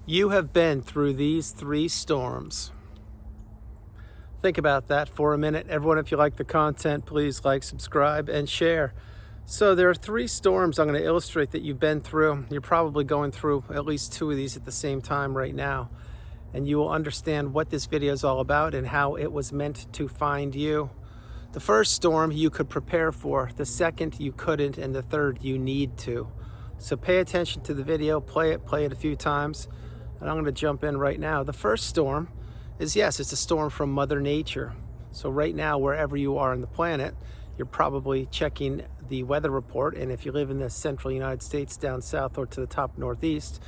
You have been through these 3 storms. Think about that for a minute. Everyone, if you like the content, please like, subscribe, and share. So there are 3 storms I'm going to illustrate that you've been through. You're probably going through at least 2 of these at the same time right now. And you will understand what this video is all about and how it was meant to find you. The first storm you could prepare for, the second you couldn't, and the third you need to. So pay attention to the video, play it a few times, and I'm going to jump in right now. The first storm is, yes, it's a storm from Mother Nature. So right now, wherever you are on the planet, you're probably checking the weather report, and if you live in the central United States, down south or to the top northeast,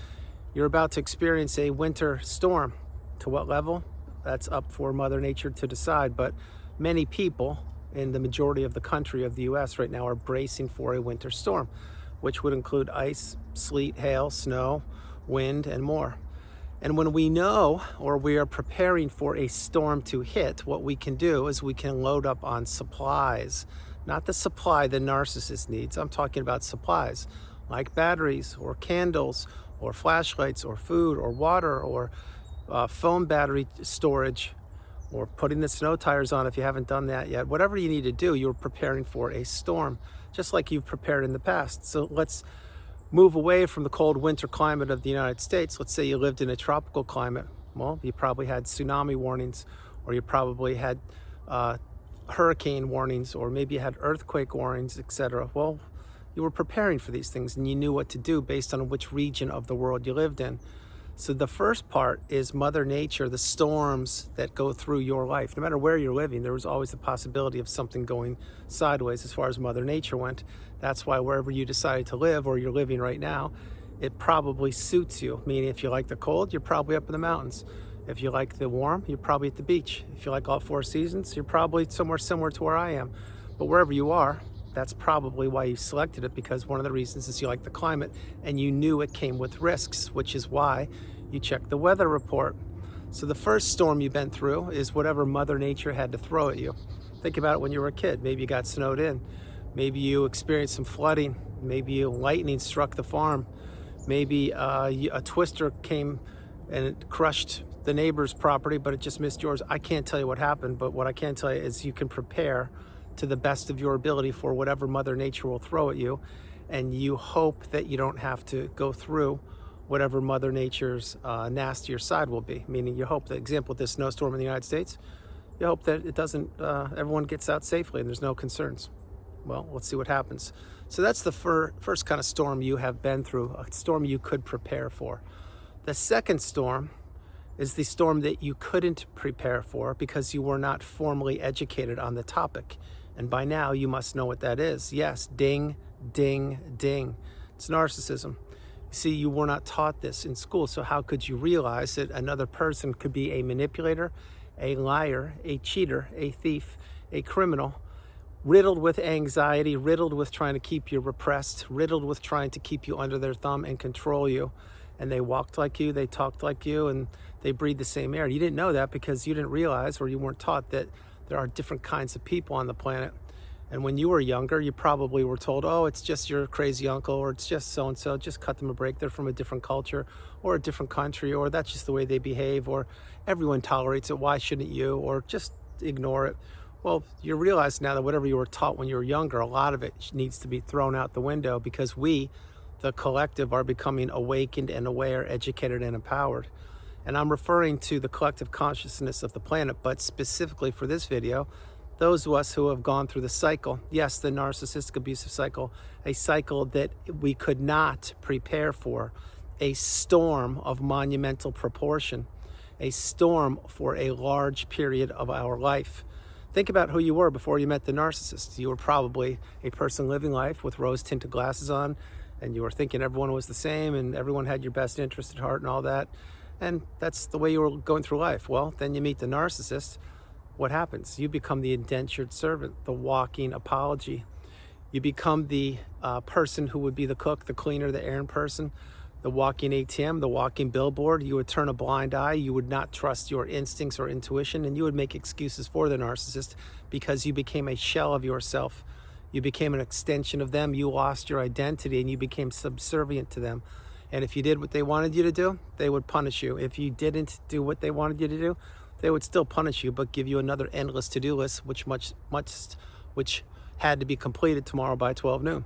you're about to experience a winter storm. To what level? That's up for Mother Nature to decide, but many people in the majority of the country of the US right now are bracing for a winter storm, which would include ice, sleet, hail, snow, wind, and more. And when we know or we are preparing for a storm to hit, what we can do is we can load up on supplies. Not the supply the narcissist needs. I'm talking about supplies like batteries or candles or flashlights or food or water or phone battery storage, or putting the snow tires on if you haven't done that yet. Whatever you need to do, you're preparing for a storm, just like you've prepared in the past. So let's move away from the cold winter climate of the United States. Let's say you lived in a tropical climate. Well, you probably had tsunami warnings, or you probably had hurricane warnings, or maybe you had earthquake warnings, etc. Well, you were preparing for these things and you knew what to do based on which region of the world you lived in. So the first part is Mother Nature, the storms that go through your life. No matter where you're living, there was always the possibility of something going sideways as far as Mother Nature went. That's why wherever you decided to live, or you're living right now, it probably suits you. Meaning if you like the cold, you're probably up in the mountains. If you like the warm, you're probably at the beach. If you like all 4 seasons, you're probably somewhere similar to where I am. But wherever you are, that's probably why you selected it, because one of the reasons is you like the climate and you knew it came with risks, which is why you checked the weather report. So the first storm you've been through is whatever Mother Nature had to throw at you. Think about it when you were a kid. Maybe you got snowed in. Maybe you experienced some flooding. Maybe lightning struck the farm. Maybe a twister came and it crushed the neighbor's property, but it just missed yours. I can't tell you what happened, but what I can tell you is you can prepare to the best of your ability for whatever Mother Nature will throw at you, and you hope that you don't have to go through whatever Mother Nature's nastier side will be. Meaning you hope, the example with this snowstorm in the United States, you hope that it doesn't, everyone gets out safely and there's no concerns. Well, let's see what happens. So that's the first kind of storm you have been through, a storm you could prepare for. The second storm is the storm that you couldn't prepare for because you were not formally educated on the topic. And by now you must know what that is. Yes, ding, ding, ding. It's narcissism. See, you were not taught this in school, so how could you realize that another person could be a manipulator, a liar, a cheater, a thief, a criminal, riddled with anxiety, riddled with trying to keep you repressed, riddled with trying to keep you under their thumb and control you. And they walked like you, they talked like you, and they breathed the same air. You didn't know that because you didn't realize, or you weren't taught, that there are different kinds of people on the planet. And when you were younger, you probably were told, oh, it's just your crazy uncle, or it's just so-and-so, just cut them a break. They're from a different culture or a different country, or that's just the way they behave, or everyone tolerates it, why shouldn't you, or just ignore it. Well, you realize now that whatever you were taught when you were younger, a lot of it needs to be thrown out the window, because we, the collective, are becoming awakened and aware, educated and empowered. And I'm referring to the collective consciousness of the planet, but specifically for this video, those of us who have gone through the cycle, yes, the narcissistic abusive cycle, a cycle that we could not prepare for, a storm of monumental proportion, a storm for a large period of our life. Think about who you were before you met the narcissist. You were probably a person living life with rose-tinted glasses on, and you were thinking everyone was the same and everyone had your best interest at heart and all that. And that's the way you were going through life. Well, then you meet the narcissist. What happens? You become the indentured servant, the walking apology. You become the person who would be the cook, the cleaner, the errand person, the walking ATM, the walking billboard. You would turn a blind eye. You would not trust your instincts or intuition, and you would make excuses for the narcissist because you became a shell of yourself. You became an extension of them. You lost your identity and you became subservient to them. And if you did what they wanted you to do, they would punish you. If you didn't do what they wanted you to do, they would still punish you, but give you another endless to-do list, which had to be completed tomorrow by 12 noon.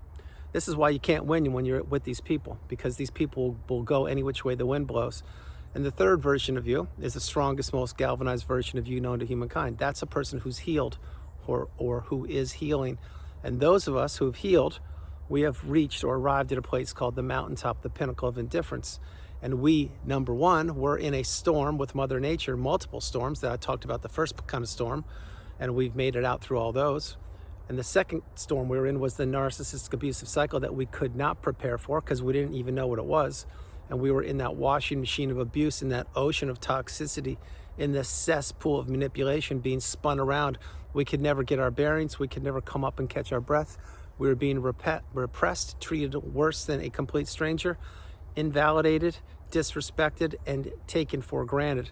This is why you can't win when you're with these people, because these people will go any which way the wind blows. And the third version of you is the strongest, most galvanized version of you known to humankind. That's a person who's healed or who is healing. And those of us who have healed, we have reached or arrived at a place called the mountaintop, the pinnacle of indifference. And we, number one, were in a storm with Mother Nature, multiple storms that I talked about, the first kind of storm, and we've made it out through all those. And the second storm we were in was the narcissistic abusive cycle that we could not prepare for because we didn't even know what it was. And we were in that washing machine of abuse, in that ocean of toxicity, in this cesspool of manipulation being spun around. We could never get our bearings. We could never come up and catch our breath. We were being repressed, treated worse than a complete stranger, invalidated, disrespected, and taken for granted.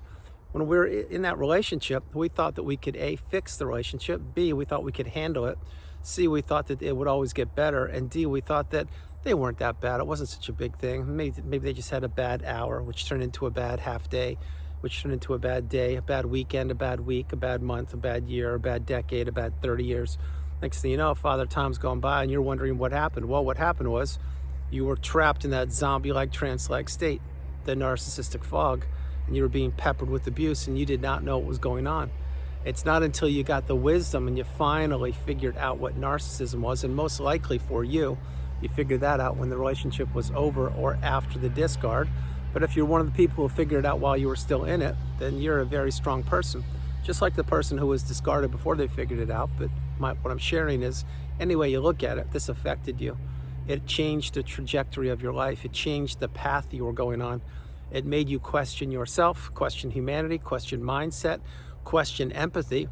When we were in that relationship, we thought that we could A, fix the relationship, B, we thought we could handle it, C, we thought that it would always get better, and D, we thought that they weren't that bad. It wasn't such a big thing. Maybe they just had a bad hour, which turned into a bad half day, which turned into a bad day, a bad weekend, a bad week, a bad month, a bad year, a bad decade, a bad 30 years. Next thing you know, Father Time's gone by and you're wondering what happened. Well, what happened was you were trapped in that zombie-like, trance-like state, the narcissistic fog, and you were being peppered with abuse and you did not know what was going on. It's not until you got the wisdom and you finally figured out what narcissism was, and most likely for you, you figured that out when the relationship was over or after the discard. But if you're one of the people who figured it out while you were still in it, then you're a very strong person. Just like the person who was discarded before they figured it out. But what I'm sharing is, any way you look at it, this affected you. It changed the trajectory of your life. It changed the path you were going on. It made you question yourself, question humanity, question mindset, question empathy,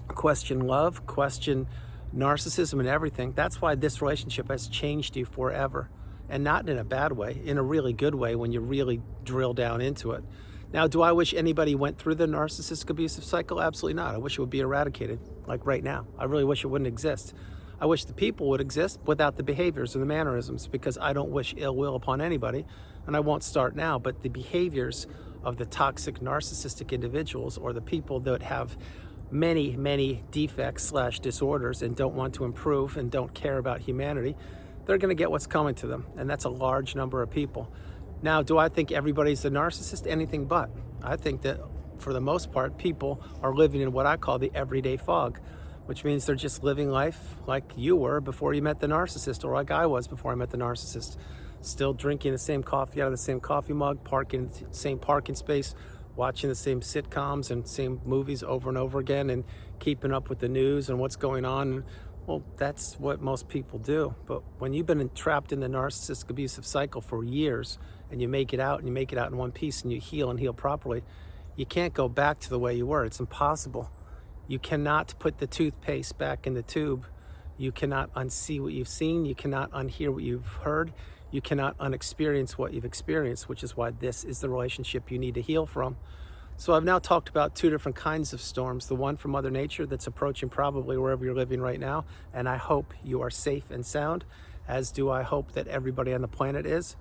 question love, question narcissism and everything. That's why this relationship has changed you forever. And not in a bad way, in a really good way when you really drill down into it. Now, do I wish anybody went through the narcissistic abusive cycle? Absolutely not. I wish it would be eradicated, like right now. I really wish it wouldn't exist. I wish the people would exist without the behaviors and the mannerisms, because I don't wish ill will upon anybody, and I won't start now. But the behaviors of the toxic narcissistic individuals, or the people that have many, many defects / disorders and don't want to improve and don't care about humanity, they're going to get what's coming to them. And that's a large number of people. Now, do I think everybody's a narcissist? Anything but. I think that for the most part, people are living in what I call the everyday fog, which means they're just living life like you were before you met the narcissist, or like I was before I met the narcissist. Still drinking the same coffee out of the same coffee mug, parking in the same parking space, watching the same sitcoms and same movies over and over again, and keeping up with the news and what's going on. Well, that's what most people do. But when you've been trapped in the narcissistic abusive cycle for years, and you make it out, and you make it out in one piece, and you heal properly, you can't go back to the way you were. It's impossible. You cannot put the toothpaste back in the tube. You cannot unsee what you've seen. You cannot unhear what you've heard. You cannot unexperience what you've experienced, which is why this is the relationship you need to heal from. So I've now talked about two different kinds of storms. The one from Mother Nature that's approaching probably wherever you're living right now, and I hope you are safe and sound, as do I hope that everybody on the planet is.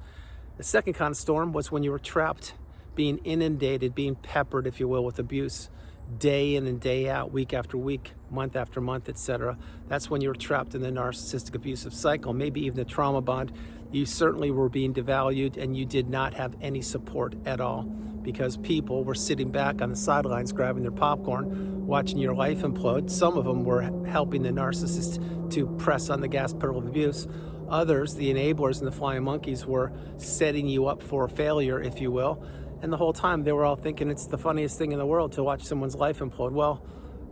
The second kind of storm was when you were trapped, being inundated, being peppered, if you will, with abuse, day in and day out, week after week, month after month, etc. That's when you were trapped in the narcissistic abusive cycle, maybe even the trauma bond. You certainly were being devalued, and you did not have any support at all, because people were sitting back on the sidelines grabbing their popcorn, watching your life implode. Some of them were helping the narcissist to press on the gas pedal of abuse. Others, the enablers and the flying monkeys, were setting you up for failure, if you will. And the whole time they were all thinking it's the funniest thing in the world to watch someone's life implode. Well,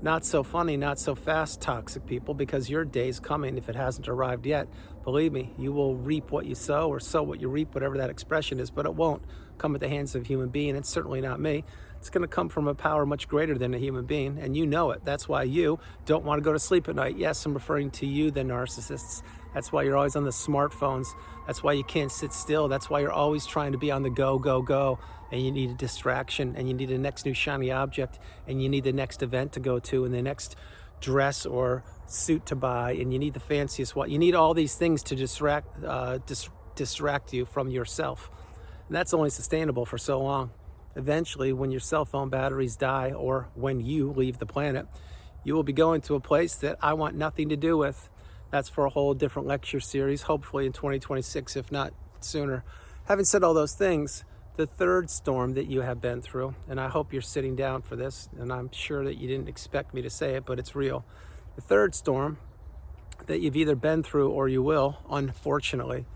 not so funny, not so fast, toxic people, because your day's coming if it hasn't arrived yet. Believe me, you will reap what you sow, or sow what you reap, whatever that expression is, but it won't come at the hands of a human being. It's certainly not me. It's going to come from a power much greater than a human being, and you know it. That's why you don't want to go to sleep at night. Yes, I'm referring to you, the narcissists. That's why you're always on the smartphones. That's why you can't sit still. That's why you're always trying to be on the go, go, go. And you need a distraction, and you need the next new shiny object, and you need the next event to go to, and the next dress or suit to buy, and you need the fanciest one. You need all these things to distract you from yourself. And that's only sustainable for so long. Eventually, when your cell phone batteries die or when you leave the planet, you will be going to a place that I want nothing to do with. That's for a whole different lecture series, hopefully in 2026, if not sooner. Having said all those things, the third storm that you have been through, and I hope you're sitting down for this, and I'm sure that you didn't expect me to say it, but it's real. The third storm that you've either been through or you will, unfortunately,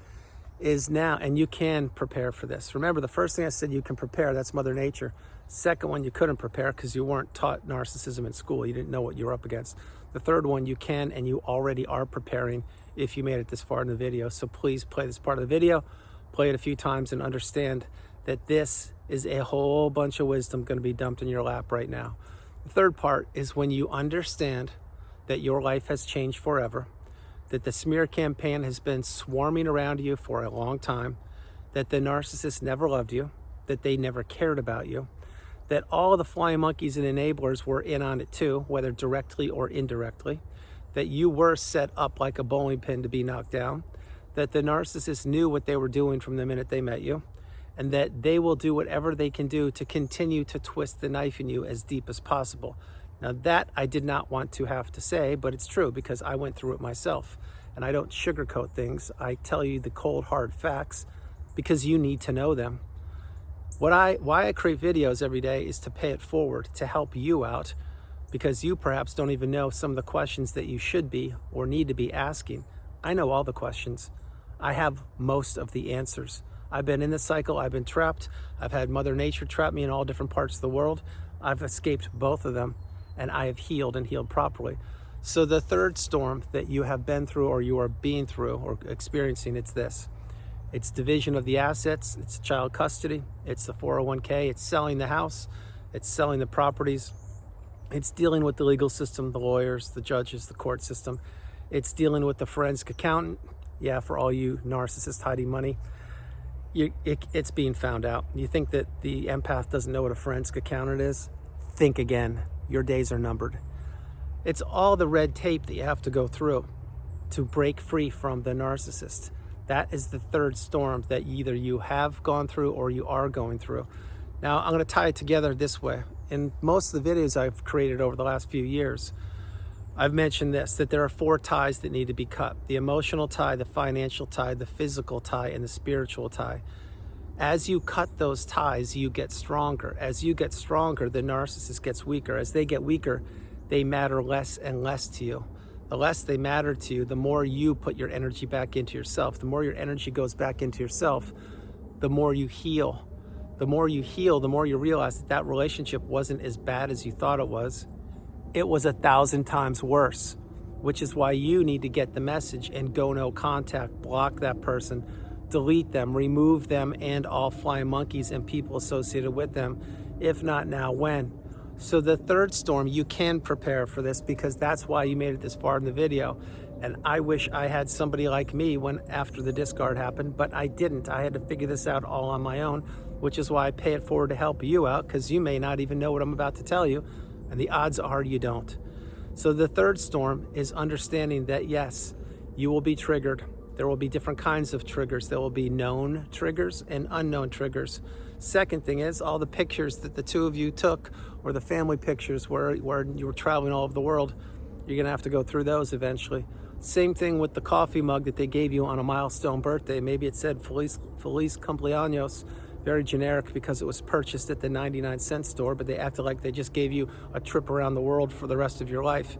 is now, and you can prepare for this. Remember, the first thing I said, you can prepare, that's Mother Nature. Second one, you couldn't prepare because you weren't taught narcissism in school. You didn't know what you were up against. The third one, you can, and you already are preparing if you made it this far in the video. So please play this part of the video, play it a few times, and understand that this is a whole bunch of wisdom going to be dumped in your lap right now. The third part is when you understand that your life has changed forever, that the smear campaign has been swarming around you for a long time, that the narcissist never loved you, that they never cared about you, that all the flying monkeys and enablers were in on it too, whether directly or indirectly, that you were set up like a bowling pin to be knocked down, that the narcissist knew what they were doing from the minute they met you, and that they will do whatever they can do to continue to twist the knife in you as deep as possible. Now that I did not want to have to say, but it's true because I went through it myself. And I don't sugarcoat things. I tell you the cold, hard facts because you need to know them. Why I create videos every day is to pay it forward, to help you out, because you perhaps don't even know some of the questions that you should be or need to be asking. I know all the questions. I have most of the answers. I've been in this cycle. I've been trapped. I've had Mother Nature trap me in all different parts of the world. I've escaped both of them, and I have healed and healed properly. So the third storm that you have been through or you are being through or experiencing, it's this. It's division of the assets, it's child custody, it's the 401k, it's selling the house, it's selling the properties, it's dealing with the legal system, the lawyers, the judges, the court system. It's dealing with the forensic accountant. Yeah, for all you narcissists hiding money, it's being found out. You think that the empath doesn't know what a forensic accountant is? Think again. Your days are numbered. It's all the red tape that you have to go through to break free from the narcissist. That is the third storm that either you have gone through or you are going through. Now, I'm going to tie it together this way. In most of the videos I've created over the last few years, I've mentioned this, that there are 4 ties that need to be cut. The emotional tie, the financial tie, the physical tie, and the spiritual tie. As you cut those ties, you get stronger. As you get stronger, the narcissist gets weaker. As they get weaker, they matter less and less to you. The less they matter to you, the more you put your energy back into yourself. The more your energy goes back into yourself, the more you heal. The more you heal, the more you realize that that relationship wasn't as bad as you thought it was. It was 1,000 times worse, which is why you need to get the message and go no contact, block that person, delete them, remove them and all flying monkeys and people associated with them. If not now, when? So the third storm, you can prepare for this because that's why you made it this far in the video. And I wish I had somebody like me when after the discard happened, but I didn't. I had to figure this out all on my own, which is why I pay it forward to help you out, because you may not even know what I'm about to tell you, and the odds are you don't. So the third storm is understanding that yes, you will be triggered. There will be different kinds of triggers. There will be known triggers and unknown triggers. Second thing is all the pictures that the two of you took, or the family pictures where you were traveling all over the world, you're gonna have to go through those eventually. Same thing with the coffee mug that they gave you on a milestone birthday. Maybe it said Feliz Cumpleaños, very generic because it was purchased at the 99-cent store, but they acted like they just gave you a trip around the world for the rest of your life.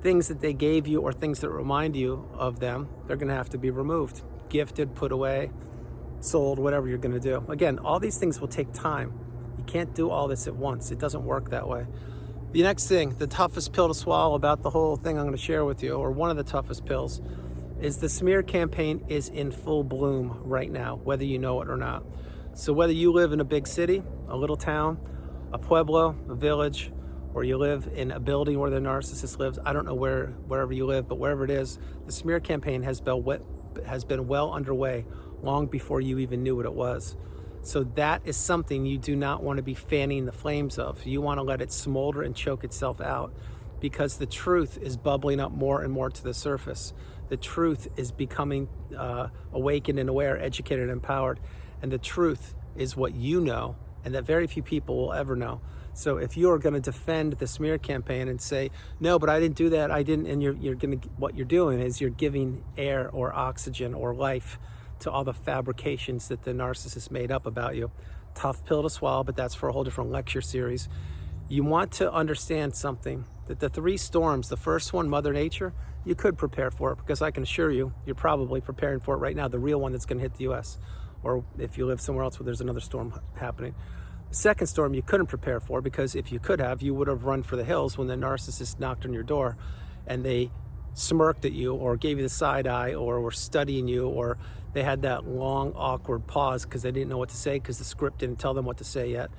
Things that they gave you or things that remind you of them, they're gonna have to be removed, gifted, put away, sold, whatever you're gonna do. Again, all these things will take time. You can't do all this at once. It doesn't work that way. The next thing, the toughest pill to swallow about the whole thing I'm gonna share with you, or one of the toughest pills, is the smear campaign is in full bloom right now, whether you know it or not. So whether you live in a big city, a little town, a pueblo, a village, or you live in a building where the narcissist lives, I don't know wherever you live, but wherever it is, the smear campaign has been well underway long before you even knew what it was. So that is something you do not want to be fanning the flames of. You want to let it smolder and choke itself out, because the truth is bubbling up more and more to the surface. The truth is becoming awakened and aware, educated and empowered. And the truth is what you know, and that very few people will ever know. So if you're going to defend the smear campaign and say, no, but I didn't do that, I didn't, and you're going to, what you're doing is you're giving air or oxygen or life to all the fabrications that the narcissist made up about you. Tough pill to swallow, but that's for a whole different lecture series. You want to understand something, that the three storms, the first one, Mother Nature, you could prepare for it, because I can assure you, you're probably preparing for it right now, the real one that's going to hit the US, or if you live somewhere else where there's another storm happening. The second storm you couldn't prepare for, because if you could have, you would have run for the hills when the narcissist knocked on your door and they smirked at you or gave you the side eye or were studying you, or they had that long awkward pause because they didn't know what to say because the script didn't tell them what to say yet.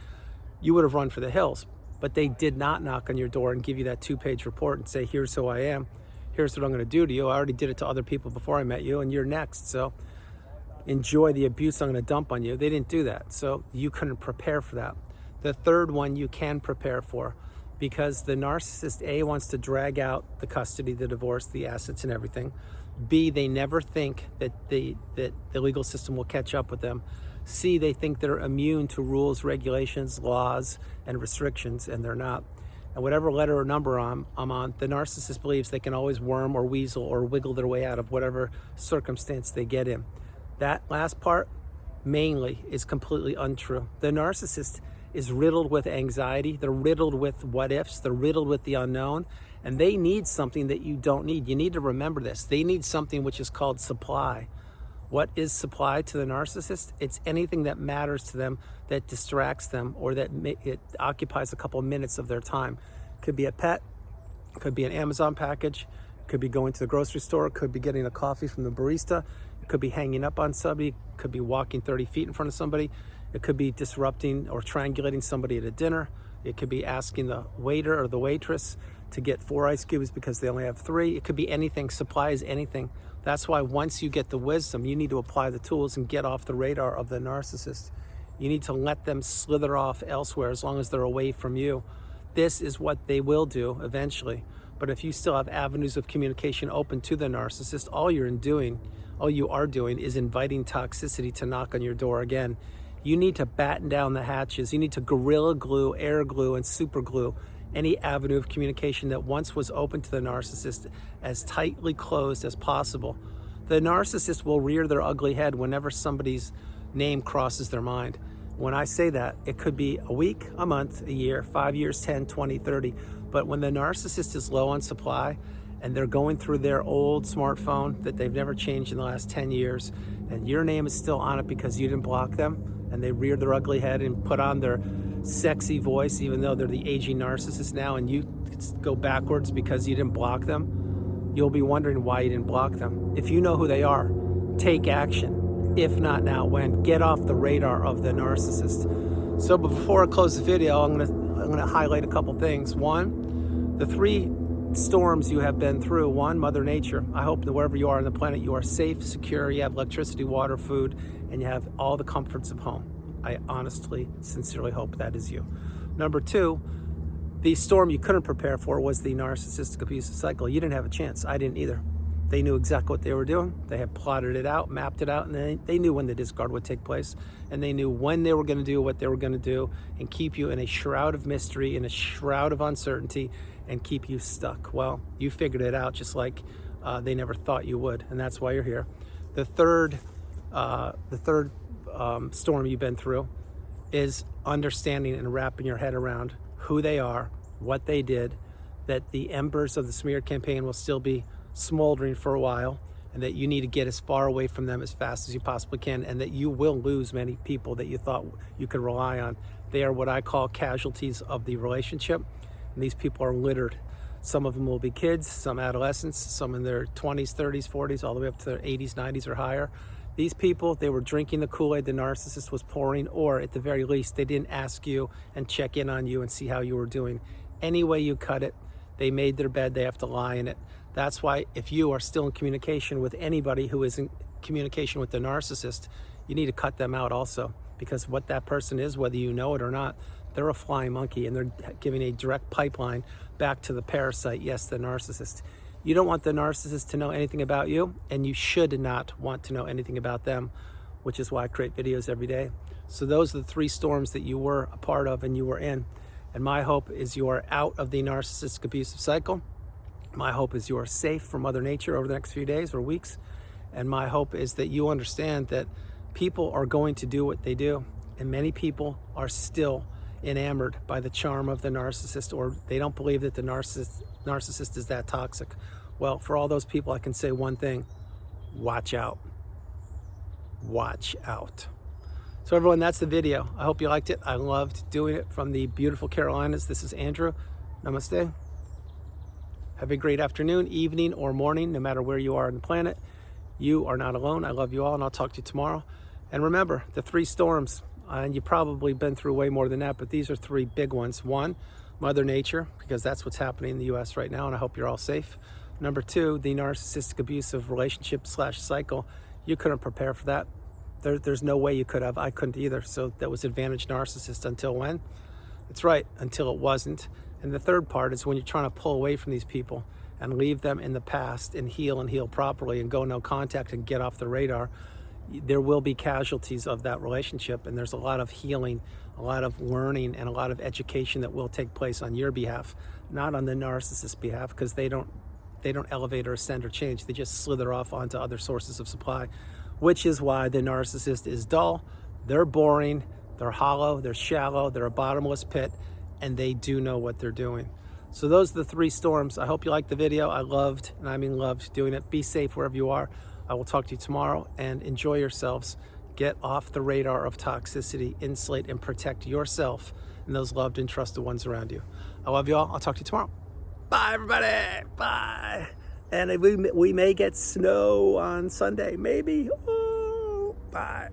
You would have run for the hills. But they did not knock on your door and give you that 2-page report and say, here's who I am, here's what I'm going to do to you. I already did it to other people before I met you, and you're next. So enjoy the abuse I'm going to dump on you. They didn't do that. So you couldn't prepare for that. The third one you can prepare for, because the narcissist, A, wants to drag out the custody, the divorce, the assets and everything. B, they never think that the legal system will catch up with them. C, they think they're immune to rules, regulations, laws, and restrictions, and they're not. And whatever letter or number I'm on, the narcissist believes they can always worm or weasel or wiggle their way out of whatever circumstance they get in. That last part, mainly, is completely untrue. The narcissist is riddled with anxiety. They're riddled with what ifs. They're riddled with the unknown. And they need something that you don't need. You need to remember this. They need something which is called supply. What is supply to the narcissist? It's anything that matters to them, that distracts them, or that it occupies a couple of minutes of their time. Could be a pet, could be an Amazon package, could be going to the grocery store, could be getting a coffee from the barista, it could be hanging up on somebody, could be walking 30 feet in front of somebody, it could be disrupting or triangulating somebody at a dinner, it could be asking the waiter or the waitress to get 4 ice cubes because they only have 3. It could be anything. Supply is anything. That's why once you get the wisdom, you need to apply the tools and get off the radar of the narcissist. You need to let them slither off elsewhere as long as they're away from you. This is what they will do eventually. But if you still have avenues of communication open to the narcissist, all you are doing is inviting toxicity to knock on your door again. You need to batten down the hatches. You need to gorilla glue, air glue, and super glue any avenue of communication that once was open to the narcissist as tightly closed as possible. The narcissist will rear their ugly head whenever somebody's name crosses their mind. When I say that, it could be a week, a month, a year, 5 years, 10, 20, 30. But when the narcissist is low on supply and they're going through their old smartphone that they've never changed in the last 10 years, and your name is still on it because you didn't block them, and they rear their ugly head and put on their sexy voice, even though they're the aging narcissist now, and you go backwards because you didn't block them, you'll be wondering why you didn't block them. If you know who they are, take action. If not now, when? Get off the radar of the narcissist. So before I close the video, I'm gonna highlight a couple things. One, the 3 storms you have been through. One, Mother Nature. I hope that wherever you are on the planet, you are safe, secure, you have electricity, water, food, and you have all the comforts of home. I honestly, sincerely hope that is you. Number 2, the storm you couldn't prepare for was the narcissistic abusive cycle. You didn't have a chance. I didn't either. They knew exactly what they were doing. They had plotted it out, mapped it out, and they knew when the discard would take place, and they knew when they were going to do what they were going to do and keep you in a shroud of mystery, in a shroud of uncertainty, and keep you stuck. Well, you figured it out just like they never thought you would, and that's why you're here. The third storm you've been through is understanding and wrapping your head around who they are, what they did, that the embers of the smear campaign will still be smoldering for a while, and that you need to get as far away from them as fast as you possibly can, and that you will lose many people that you thought you could rely on. They are what I call casualties of the relationship, and these people are littered. Some of them will be kids, some adolescents, some in their 20s, 30s, 40s, all the way up to their 80s, 90s or higher. These people, they were drinking the Kool-Aid the narcissist was pouring, or at the very least, they didn't ask you and check in on you and see how you were doing. Any way you cut it, they made their bed, they have to lie in it. That's why if you are still in communication with anybody who is in communication with the narcissist, you need to cut them out also, because what that person is, whether you know it or not, they're a flying monkey, and they're giving a direct pipeline back to the parasite, yes, the narcissist. You don't want the narcissist to know anything about you, and you should not want to know anything about them. which is why I create videos every day. So those are the three storms that you were a part of and you were in. And my hope is you are out of the narcissistic abusive cycle. My hope is you are safe from Mother Nature over the next few days or weeks. And my hope is that you understand that people are going to do what they do. And many people are still enamored by the charm of the narcissist, or they don't believe that the narcissist is that toxic. Well, for all those people, I can say one thing: watch out. Watch out. So everyone, that's the video. I hope you liked it. I loved doing it from the beautiful Carolinas. This is Andrew. Namaste. Have a great afternoon, evening, or morning, no matter where you are on the planet. You are not alone. I love you all, and I'll talk to you tomorrow. And remember, the three storms, and you've probably been through way more than that, but these are three big ones. One, Mother Nature, because that's what's happening in the U.S. right now, and I hope you're all safe. Number two, the narcissistic abusive relationship / cycle. You couldn't prepare for that. There's no way you could have. I couldn't either. So that was advantage narcissist until when? That's right, until it wasn't. And the third part is when you're trying to pull away from these people and leave them in the past and heal properly and go no contact and get off the radar, there will be casualties of that relationship. And there's a lot of healing, a lot of learning, and a lot of education that will take place on your behalf, not on the narcissist's behalf, because they don't elevate or ascend or change. They just slither off onto other sources of supply, which is why the narcissist is dull, they're boring, they're hollow, they're shallow, they're a bottomless pit, and they do know what they're doing. So those are the three storms. I hope you liked the video. I loved, and I mean loved, doing it. Be safe wherever you are. I will talk to you tomorrow, and enjoy yourselves. Get off the radar of toxicity, insulate and protect yourself and those loved and trusted ones around you. I love you all. I'll talk to you tomorrow. Bye, everybody. Bye. And we may get snow on Sunday, maybe. Oh, bye.